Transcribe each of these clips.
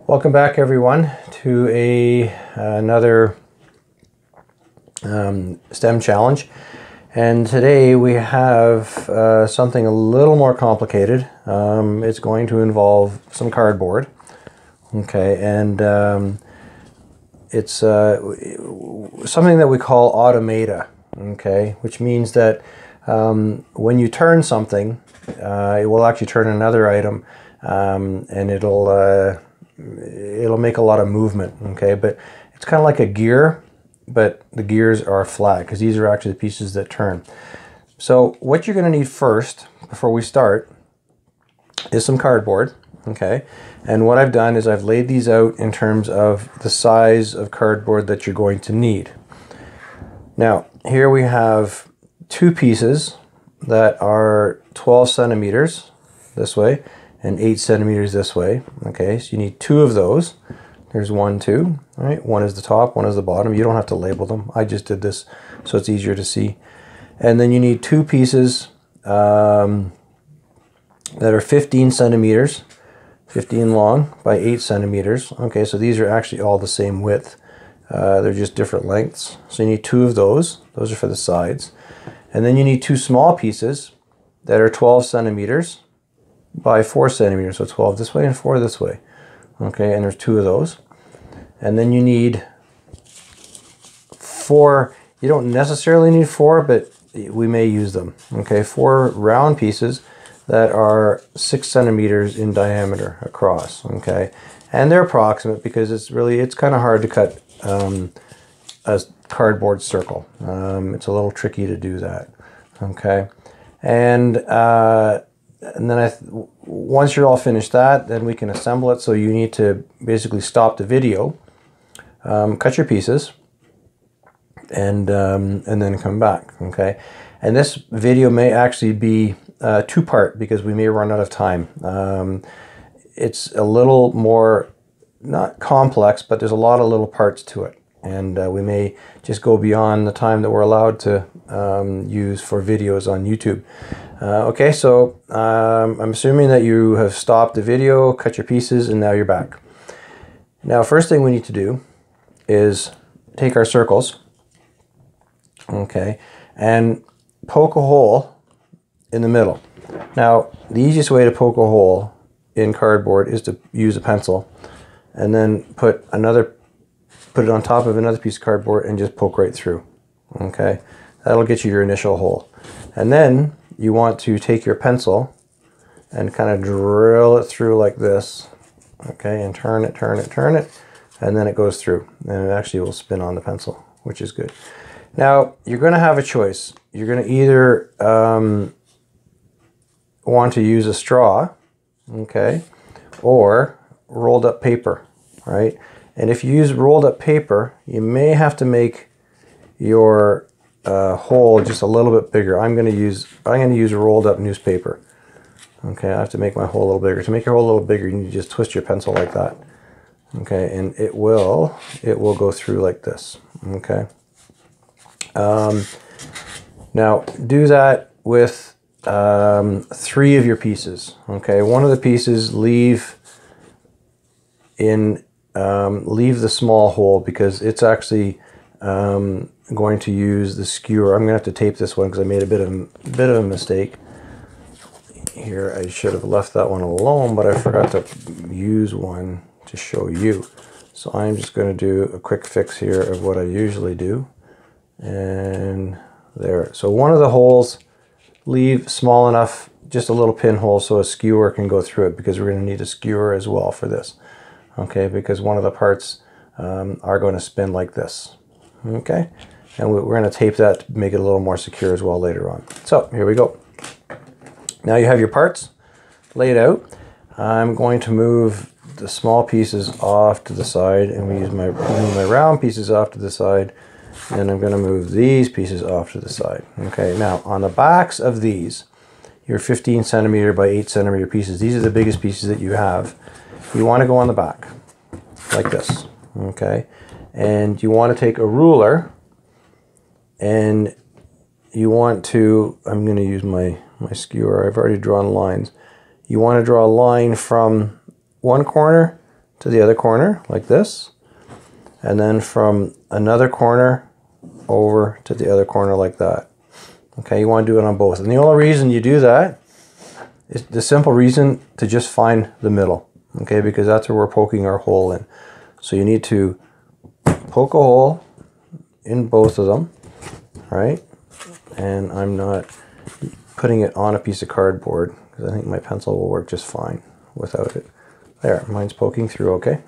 Welcome back, everyone, to another STEM challenge. And today we have something a little more complicated. It's going to involve some cardboard. Okay, and it's something that we call automata. Okay, which means that when you turn something, it will actually turn another item, and it'll make a lot of movement. Okay, but it's kind of like a gear, but the gears are flat because these are actually the pieces that turn. So what you're going to need first, before we start, is some cardboard. Okay, and what I've done is I've laid these out in terms of the size of cardboard that you're going to need. Now, here we have two pieces that are 12 centimeters this way and 8 centimeters this way. Okay, so you need two of those. There's 1, 2. All right, one is the top, one is the bottom. You don't have to label them. I just did this so it's easier to see. And then you need two pieces that are 15 centimeters, 15 long by 8 centimeters. Okay, so these are actually all the same width. They're just different lengths. So you need two of those. Those are for the sides. And then you need two small pieces that are 12 centimeters by 4 centimeters. So 12 this way and 4 this way. Okay, and there's two of those. And then you need 4. You don't necessarily need 4, but we may use them. Okay, 4 round pieces that are 6 centimeters in diameter across. Okay, and they're approximate because it's kind of hard to cut a cardboard circle. It's a little tricky to do that. Okay, and then once you're all finished that, then we can assemble it. So you need to basically stop the video, cut your pieces, and then come back. Okay, and this video may actually be two-part because we may run out of time. It's a little more, not complex, but there's a lot of little parts to it. And we may just go beyond the time that we're allowed to use for videos on YouTube. Okay, so I'm assuming that you have stopped the video, cut your pieces, and now you're back. Now, first thing we need to do is take our circles, okay, and poke a hole in the middle. Now, the easiest way to poke a hole in cardboard is to use a pencil and then put it on top of another piece of cardboard and just poke right through. Okay, that'll get you your initial hole. And then you want to take your pencil and kind of drill it through like this. Okay, and turn it, and then it goes through. And it actually will spin on the pencil, which is good. Now, you're going to have a choice. You're going to either want to use a straw, okay, or rolled up paper, right? And if you use rolled up paper, you may have to make your hole just a little bit bigger. I'm going to use rolled up newspaper. Okay, I have to make my hole a little bigger. To make your hole a little bigger, you need to just twist your pencil like that. Okay, and it will go through like this. Okay. Now do that with 3 of your pieces. Okay, one of the pieces leave the small hole because it's actually going to use the skewer. I'm going to have to tape this one because I made a bit of a mistake here. I should have left that one alone, but I forgot to use one to show you. So I'm just going to do a quick fix here of what I usually do. And there. So one of the holes, leave small enough, just a little pinhole so a skewer can go through it, because we're going to need a skewer as well for this. Okay, because one of the parts are going to spin like this. Okay, and we're going to tape that to make it a little more secure as well later on. So here we go. Now you have your parts laid out. I'm going to move the small pieces off to the side, and we use my round pieces off to the side. And I'm going to move these pieces off to the side. Okay, now on the backs of these, your 15 centimeter by 8 centimeter pieces, these are the biggest pieces that you have. You want to go on the back like this. Okay, and you want to take a ruler, and you want to, I'm going to use my skewer. I've already drawn lines. You want to draw a line from one corner to the other corner like this, and then from another corner over to the other corner like that. Okay, you want to do it on both. And the only reason you do that is the simple reason to just find the middle. Okay, because that's where we're poking our hole in. So you need to poke a hole in both of them, right? And I'm not putting it on a piece of cardboard because I think my pencil will work just fine without it. There, mine's poking through okay.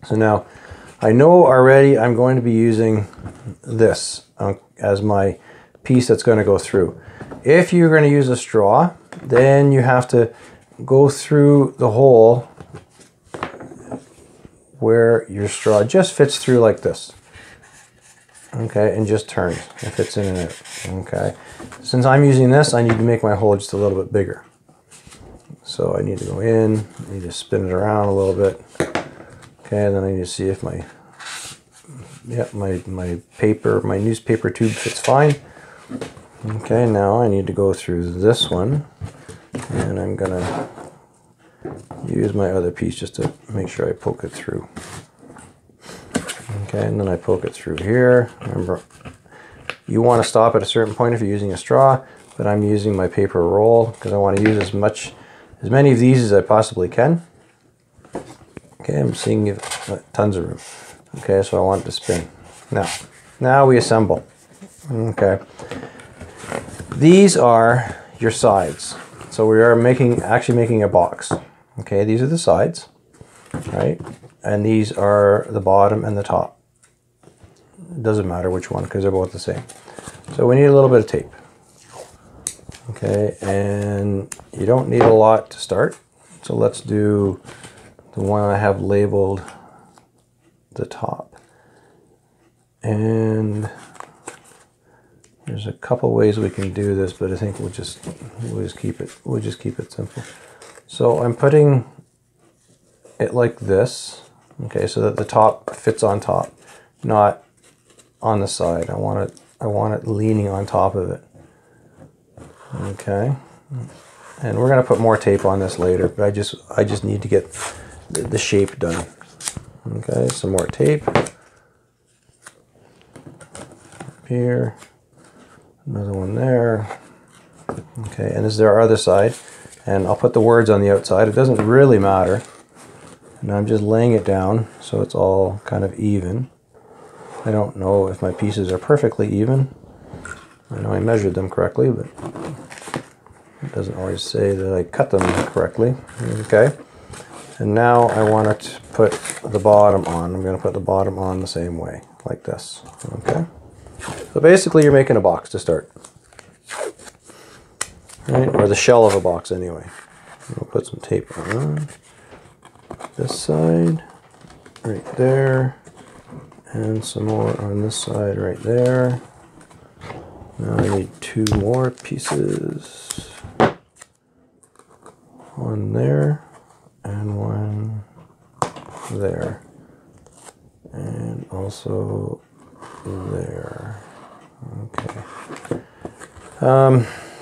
So now I know already I'm going to be using this as my piece that's going to go through. If you're going to use a straw, then you have to go through the hole where your straw just fits through like this. Okay, and just turns and fits in and out. Okay, since I'm using this, I need to make my hole just a little bit bigger. So I need to go in, I need to spin it around a little bit. Okay, and then I need to see if my my newspaper tube fits fine. Okay, now I need to go through this one, and I'm gonna use my other piece just to make sure I poke it through. Okay, and then I poke it through here. Remember, you want to stop at a certain point if you're using a straw, but I'm using my paper roll because I want to use as many of these as I possibly can. Okay, I'm seeing tons of room. Okay, so I want it to spin. Now we assemble. Okay, these are your sides. So we are actually making a box. Okay, these are the sides, right? And these are the bottom and the top. It doesn't matter which one because they're both the same. So we need a little bit of tape. Okay, and you don't need a lot to start. So let's do the one I have labeled the top. And there's a couple ways we can do this, but I think we'll just keep it simple. So I'm putting it like this, okay, so that the top fits on top, not on the side. I want it leaning on top of it. Okay, and we're gonna put more tape on this later, but I just need to get the shape done. Okay, some more tape here, another one there. Okay, and this is our other side, and I'll put the words on the outside. It doesn't really matter, and I'm just laying it down so it's all kind of even. I don't know if my pieces are perfectly even. I know I measured them correctly, but it doesn't always say that I cut them correctly. Okay, and now I want to put the bottom on. I'm going to put the bottom on the same way, like this. Okay, so basically you're making a box to start, right? Or the shell of a box anyway. We'll put some tape on this side, right there, and some more on this side right there. Now I need two more pieces. One there and one there. And also there. Okay.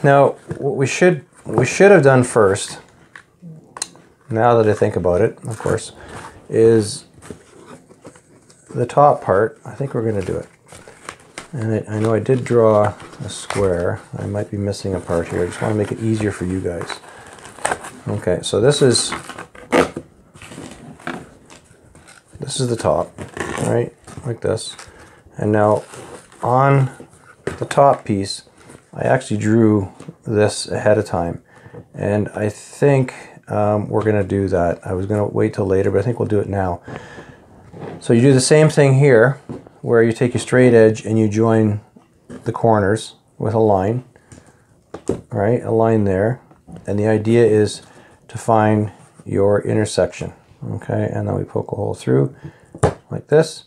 Now what we should have done first, now that I think about it, of course, is the top part. I think we're going to do it. And I know I did draw a square. I might be missing a part here. I just want to make it easier for you guys. Okay, so this is the top, right? Like this. And now on the top piece, I actually drew this ahead of time. And I think we're going to do that. I was going to wait till later, but I think we'll do it now. So you do the same thing here, where you take your straight edge and you join the corners with a line, right? A line there. And the idea is to find your intersection, okay? And then we poke a hole through like this.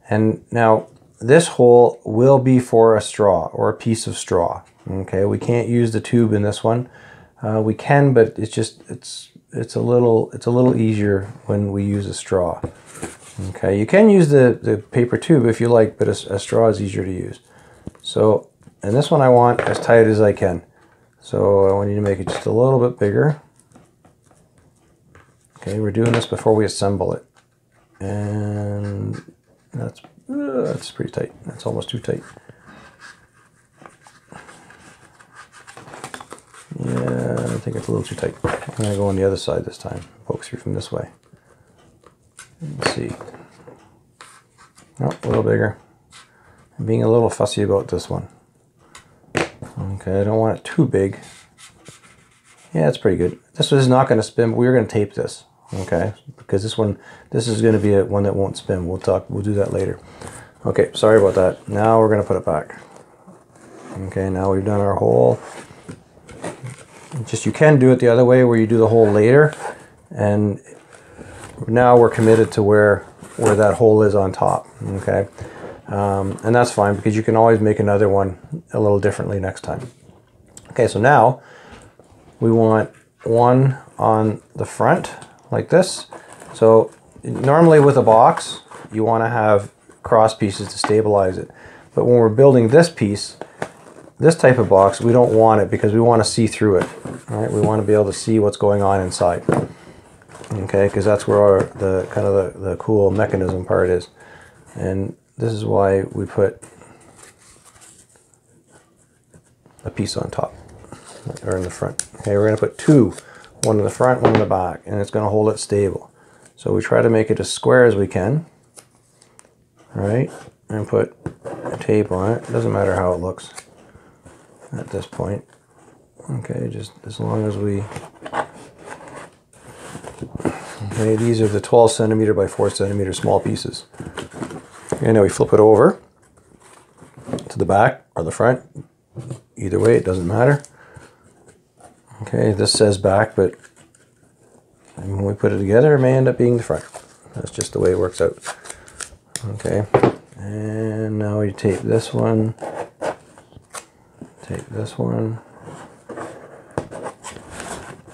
And now this hole will be for a straw or a piece of straw, okay? We can't use the tube in this one. We can, but it's a little easier when we use a straw. Okay, you can use the paper tube if you like, but a straw is easier to use. So, and this one I want as tight as I can. So I want you to make it just a little bit bigger. Okay, we're doing this before we assemble it. And that's pretty tight. That's almost too tight. Yeah, I think it's a little too tight. I'm going to go on the other side this time. Poke through from this way. Let's see. Oh, a little bigger. I'm being a little fussy about this one. Okay, I don't want it too big. Yeah, it's pretty good. This is not going to spin, but we're going to tape this. Okay, because this is going to be one that won't spin. We'll do that later. Okay, sorry about that. Now we're going to put it back. Okay, now we've done our hole. You can do it the other way where you do the hole later, and now we're committed to where that hole is on top. Okay, and that's fine because you can always make another one a little differently next time. Okay, so now we want one on the front like this. So normally with a box you want to have cross pieces to stabilize it, but when we're building this piece, this type of box, we don't want it because we want to see through it. All right, we want to be able to see what's going on inside. Okay, because that's where the kind of the cool mechanism part is, and this is why we put a piece on top or in the front. Okay, we're going to put two, one in the front, one in the back, and it's going to hold it stable. So we try to make it as square as we can. All right, and put a tape on it. Doesn't matter how it looks at this point. Okay, just as long as we... Okay, these are the 12 centimeter by 4 centimeter small pieces. And now we flip it over to the back or the front. Either way, it doesn't matter. Okay, this says back, but when we put it together, it may end up being the front. That's just the way it works out. Okay, and now we tape this one. Tape this one.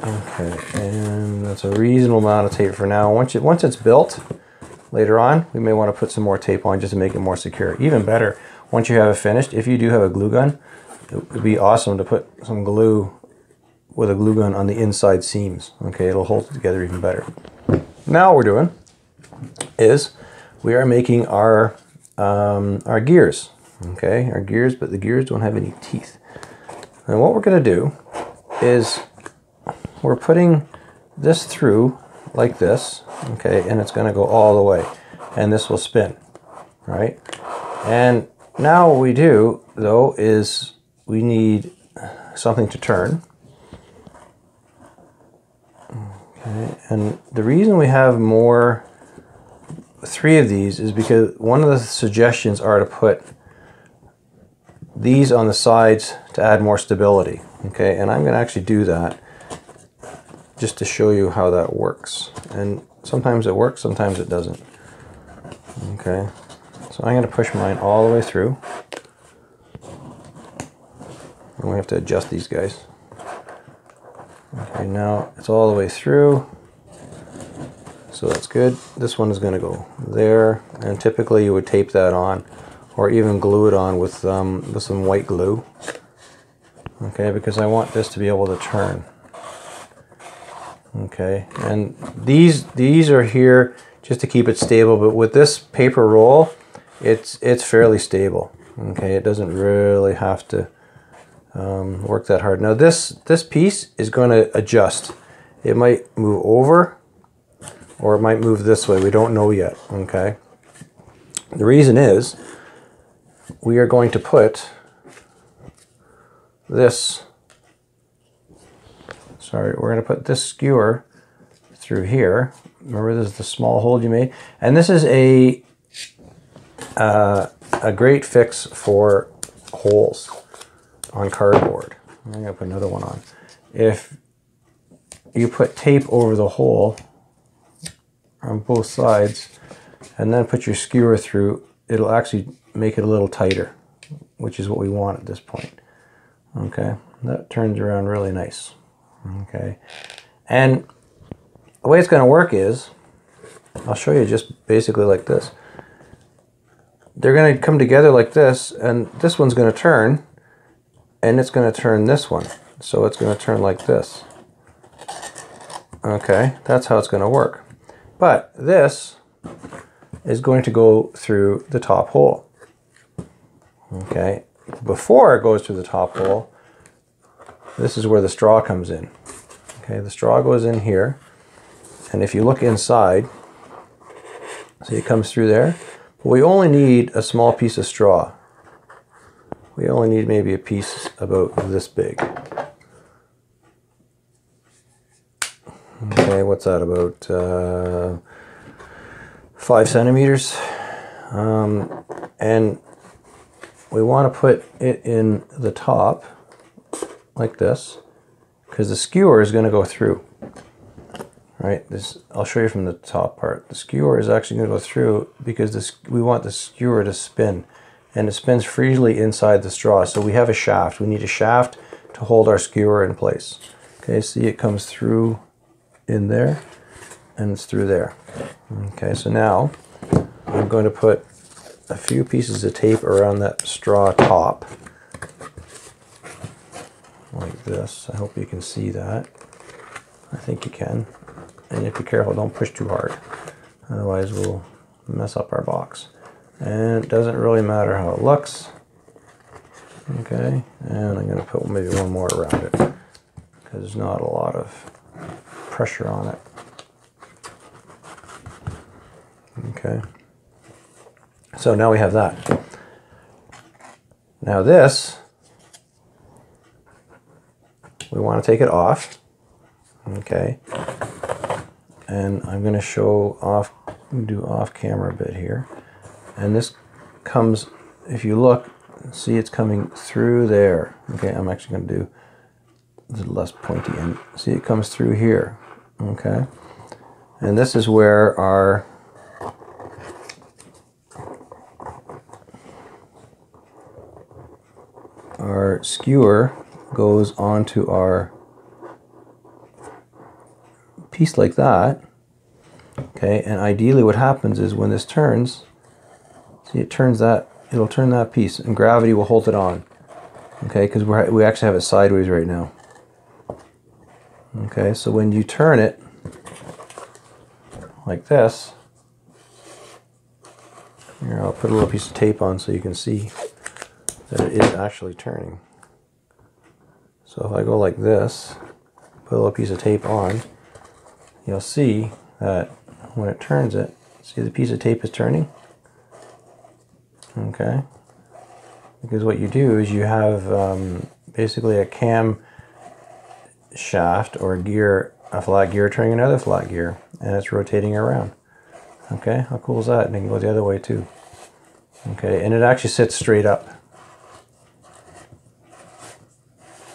Okay, and that's a reasonable amount of tape for now. Once it's built, later on, we may want to put some more tape on just to make it more secure. Even better, once you have it finished, if you do have a glue gun, it would be awesome to put some glue with a glue gun on the inside seams. Okay, it'll hold it together even better. Now what we're doing is we are making our gears. Okay, our gears, but the gears don't have any teeth. And what we're going to do is we're putting this through like this, okay, and it's going to go all the way, and this will spin, right? And now what we do, though, is we need something to turn. Okay, and the reason we have three of these is because one of the suggestions are to put these on the sides to add more stability. Okay, and I'm going to actually do that just to show you how that works. And sometimes it works, sometimes it doesn't. Okay, so I'm going to push mine all the way through. And we have to adjust these guys. Okay, now it's all the way through. So that's good. This one is going to go there, and typically you would tape that on or even glue it on with some white glue. Okay, because I want this to be able to turn. Okay, and these are here just to keep it stable, but with this paper roll, it's fairly stable. Okay, it doesn't really have to work that hard. Now this piece is going to adjust. It might move over, or it might move this way. We don't know yet. Okay, the reason is we are going to put this. Sorry, we're going to put this skewer through here. Remember, this is the small hole you made, and this is a great fix for holes on cardboard. I'm going to put another one on. If you put tape over the hole on both sides and then put your skewer through, it'll actually make it a little tighter, which is what we want at this point. Okay, that turns around really nice. Okay, and the way it's going to work is, I'll show you just basically like this. They're going to come together like this, and this one's going to turn, and it's going to turn this one. So it's going to turn like this. Okay, that's how it's going to work. But this is going to go through the top hole. Okay, before it goes through the top hole, this is where the straw comes in. Okay, the straw goes in here, and if you look inside, see it comes through there. But we only need a small piece of straw. We only need maybe a piece about this big. Okay, what's that, about 5 centimeters? And we want to put it in the top like this, because the skewer is going to go through. Right, this, I'll show you from the top part. The skewer is actually going to go through because this, we want the skewer to spin, and it spins freely inside the straw. So we have a shaft. We need a shaft to hold our skewer in place. Okay, see, it comes through in there, and it's through there. Okay, so now I'm going to put a few pieces of tape around that straw top, like this. I hope you can see that. I think you can. And you have to be careful, don't push too hard. Otherwise we'll mess up our box. And it doesn't really matter how it looks. Okay, and I'm going to put maybe one more around it, because there's not a lot of pressure on it. Okay, so now we have that. Now this, we want to take it off. Okay, and I'm going to show off, do off camera a bit here. And this comes, if you look, see it's coming through there. Okay, I'm actually going to do the less pointy end. See, it comes through here. Okay, and this is where our skewer goes onto our piece like that. Okay, and ideally what happens is when this turns, see, it turns that, it'll turn that piece, and gravity will hold it on. Okay, because we actually have it sideways right now. Okay, so when you turn it like this, here, I'll put a little piece of tape on so you can see that it is actually turning. So if I go like this, put a little piece of tape on, you'll see that when it turns it, see the piece of tape is turning? Okay, because what you do is you have basically a cam shaft or gear, a flat gear turning another flat gear, and it's rotating around. Okay, how cool is that? And it can go the other way too. Okay, and it actually sits straight up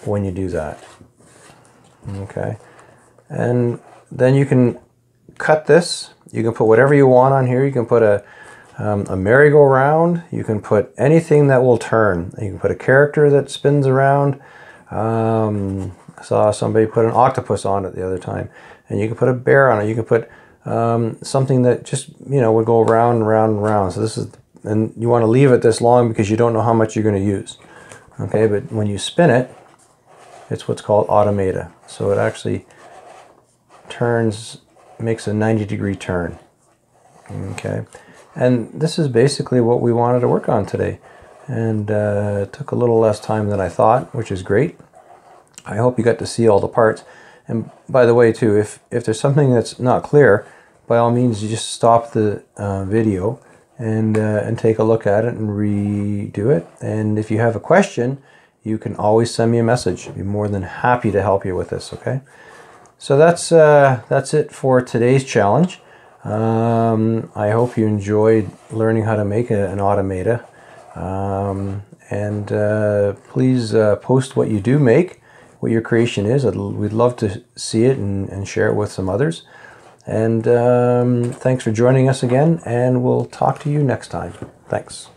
when you do that. Okay, and then you can cut this. You can put whatever you want on here. You can put a merry-go-round. You can put anything that will turn. You can put a character that spins around. I saw somebody put an octopus on it the other time, and you can put a bear on it. You can put something that just, you know, would go round and round and round. So this is, and you want to leave it this long because you don't know how much you're going to use. Okay, but when you spin it, it's what's called Automata. So it actually turns, makes a 90-degree turn. Okay, and this is basically what we wanted to work on today, and it took a little less time than I thought, which is great. I hope you got to see all the parts. And by the way too, if there's something that's not clear, by all means you just stop the video and take a look at it and redo it. And if you have a question, you can always send me a message. I'd be more than happy to help you with this, okay? So that's it for today's challenge. I hope you enjoyed learning how to make an Automata. Please post what you do make, what your creation is. We'd love to see it and share it with some others. And thanks for joining us again, and we'll talk to you next time. Thanks.